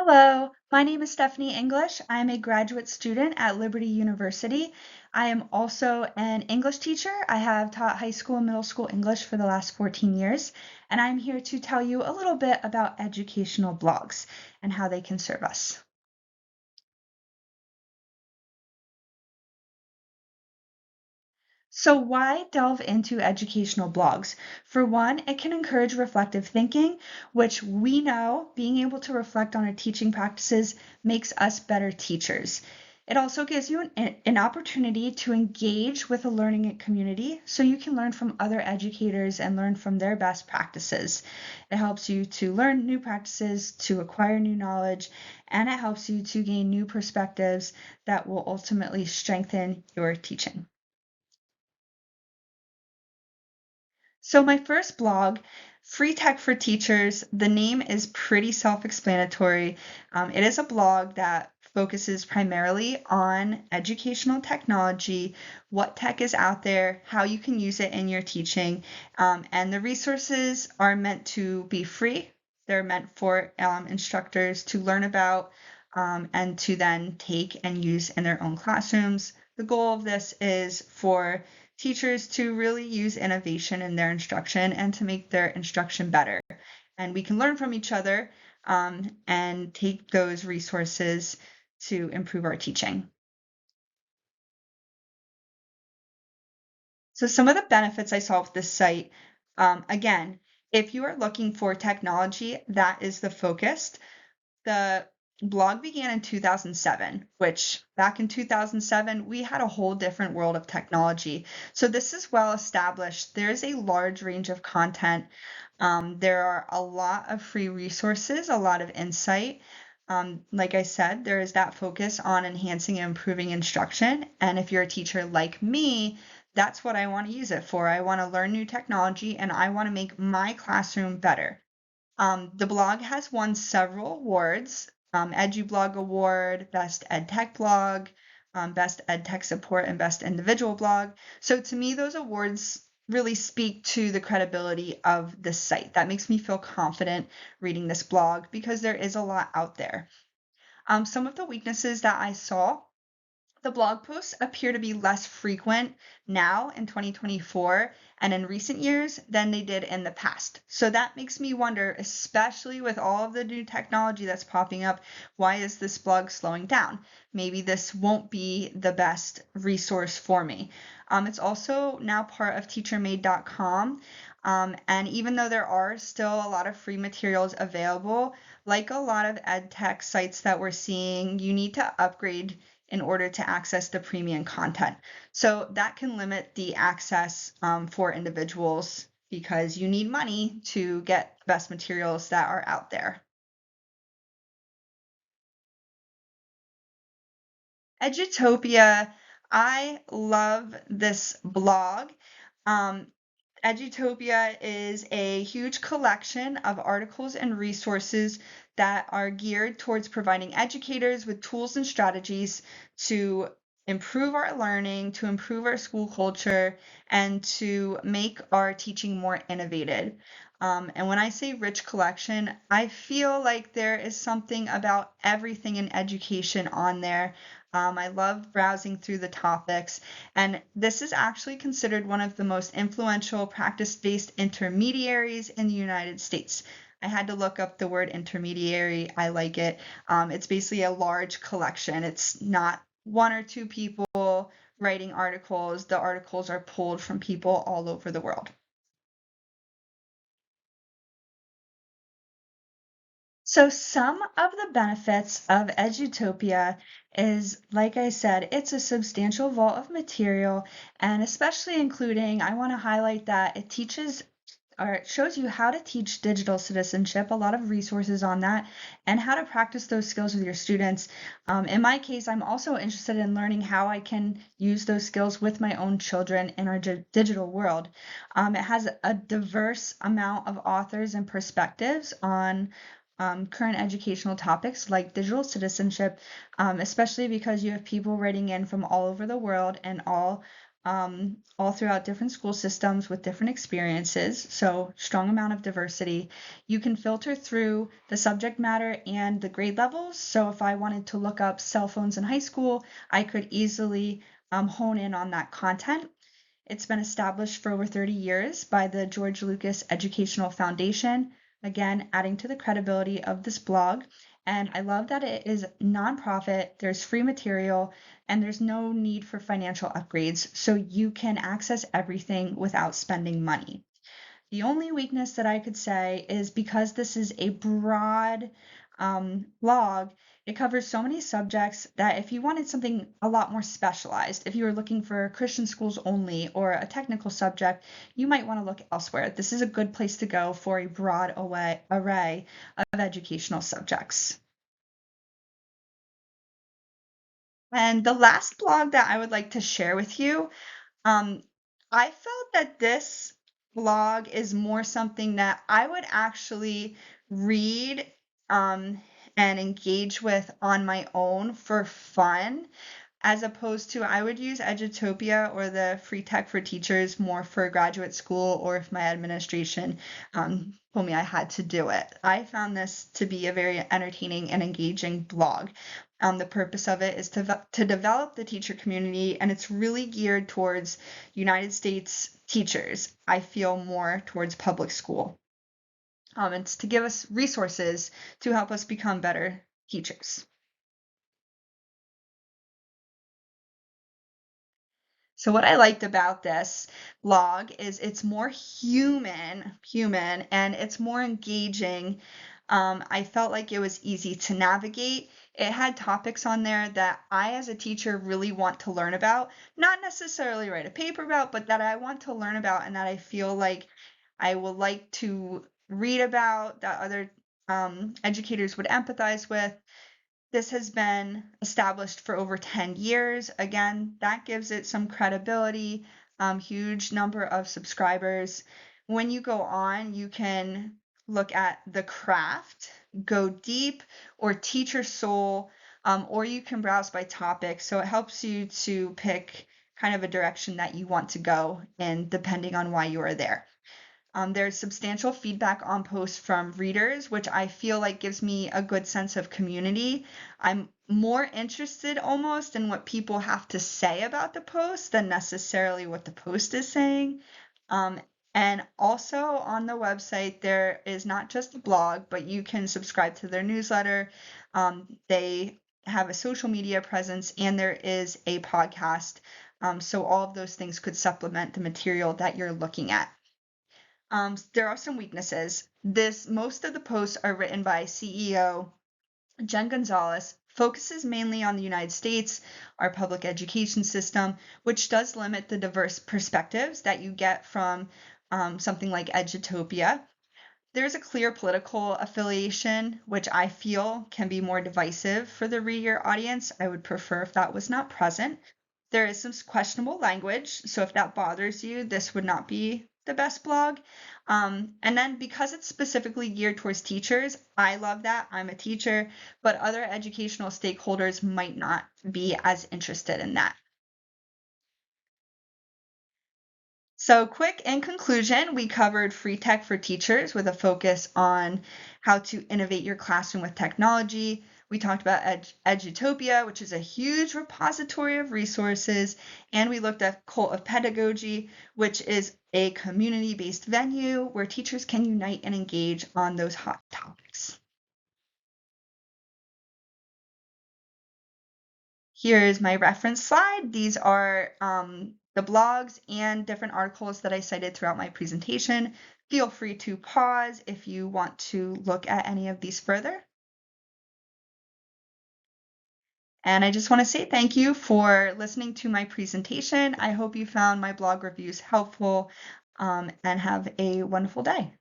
Hello, my name is Stephanie English. I am a graduate student at Liberty University. I am also an English teacher. I have taught high school and middle school English for the last 14 years, and I'm here to tell you a little bit about educational blogs and how they can serve us. So, why delve into educational blogs? For one, it can encourage reflective thinking, which we know being able to reflect on our teaching practices makes us better teachers. It also gives you an opportunity to engage with a learning community so you can learn from other educators and learn from their best practices. It helps you to learn new practices, to acquire new knowledge, and it helps you to gain new perspectives that will ultimately strengthen your teaching. So my first blog, Free Tech for Teachers, the name is pretty self-explanatory. It is a blog that focuses primarily on educational technology, what tech is out there, how you can use it in your teaching, and the resources are meant to be free. They're meant for instructors to learn about and to then take and use in their own classrooms. The goal of this is for teachers to really use innovation in their instruction and to make their instruction better. And we can learn from each other and take those resources to improve our teaching. So some of the benefits I saw with this site, again, if you are looking for technology, that is the focus. The blog began in 2007, which back in 2007, we had a whole different world of technology. So this is well established. There's a large range of content. There are a lot of free resources, a lot of insight. Like I said, there is that focus on enhancing and improving instruction. And if you're a teacher like me, that's what I want to use it for. I want to learn new technology and I want to make my classroom better. The blog has won several awards, EduBlog Award, Best EdTech Blog, Best EdTech Support, and Best Individual Blog. So to me, those awards really speak to the credibility of this site. That makes me feel confident reading this blog because there is a lot out there. Some of the weaknesses that I saw, the blog posts appear to be less frequent now in 2024 and in recent years than they did in the past. So that makes me wonder, especially with all of the new technology that's popping up, why is this blog slowing down? Maybe this won't be the best resource for me. It's also now part of teachermade.com. And even though there are still a lot of free materials available, like a lot of ed tech sites that we're seeing, you need to upgrade in order to access the premium content. So that can limit the access for individuals because you need money to get the best materials that are out there. Edutopia, I love this blog. Um, Edutopia is a huge collection of articles and resources that are geared towards providing educators with tools and strategies to improve our learning, to improve our school culture, and to make our teaching more innovative. And when I say rich collection, I feel like there is something about everything in education on there. I love browsing through the topics, and this is actually considered one of the most influential practice-based intermediaries in the United States. I had to look up the word intermediary. I like it. It's basically a large collection. It's not one or two people writing articles. The articles are pulled from people all over the world. So some of the benefits of Edutopia is, like I said, it's a substantial vault of material, and especially including, I want to highlight that it teaches or it shows you how to teach digital citizenship, a lot of resources on that, and how to practice those skills with your students. In my case, I'm also interested in learning how I can use those skills with my own children in our digital world. It has a diverse amount of authors and perspectives on current educational topics like digital citizenship, especially because you have people writing in from all over the world and all all throughout different school systems with different experiences, so strong amount of diversity. You can filter through the subject matter and the grade levels. So if I wanted to look up cell phones in high school, I could easily hone in on that content. It's been established for over 30 years by the George Lucas Educational Foundation, again, adding to the credibility of this blog. And I love that it is nonprofit, there's free material, and there's no need for financial upgrades, so you can access everything without spending money. The only weakness that I could say is because this is a broad blog, it covers so many subjects that if you wanted something a lot more specialized, if you were looking for Christian schools only or a technical subject, you might want to look elsewhere. This is a good place to go for a broad array of educational subjects. And the last blog that I would like to share with you, um, I felt that this blog is more something that I would actually read and engage with on my own for fun, as opposed to I would use Edutopia or the free tech for teachers more for graduate school or if my administration told me I had to do it. I found this to be a very entertaining and engaging blog. The purpose of it is to develop the teacher community, and it's really geared towards United States teachers. I feel more towards public school. It's to give us resources to help us become better teachers. So what I liked about this blog is it's more human, and it's more engaging. I felt like it was easy to navigate. It had topics on there that I, as a teacher, really want to learn about. Not necessarily write a paper about, but that I want to learn about and that I feel like I would like to read about, that other educators would empathize with. This has been established for over 10 years. Again, that gives it some credibility, huge number of subscribers. When you go on, you can look at the craft, go deep, or teacher soul, or you can browse by topic. So it helps you to pick kind of a direction that you want to go in, depending on why you are there. There's substantial feedback on posts from readers, which I feel like gives me a good sense of community. I'm more interested almost in what people have to say about the post than necessarily what the post is saying. Um, and also on the website, there is not just a blog, but you can subscribe to their newsletter. They have a social media presence and there is a podcast. So all of those things could supplement the material that you're looking at. There are some weaknesses. Most of the posts are written by CEO Jen Gonzalez, focuses mainly on the United States, our public education system, which does limit the diverse perspectives that you get from something like Edutopia. There's a clear political affiliation, which I feel can be more divisive for the reader audience. I would prefer if that was not present. There is some questionable language, so if that bothers you, this would not be the best blog. And then because it's specifically geared towards teachers, I love that. I'm a teacher, but other educational stakeholders might not be as interested in that. So quick in conclusion, we covered free tech for teachers with a focus on how to innovate your classroom with technology. We talked about Edutopia, which is a huge repository of resources, and we looked at Cult of Pedagogy, which is a community-based venue where teachers can unite and engage on those hot topics. Here's my reference slide. These are the blogs and different articles that I cited throughout my presentation. Feel free to pause if you want to look at any of these further. And I just want to say thank you for listening to my presentation. I hope you found my blog reviews helpful and have a wonderful day.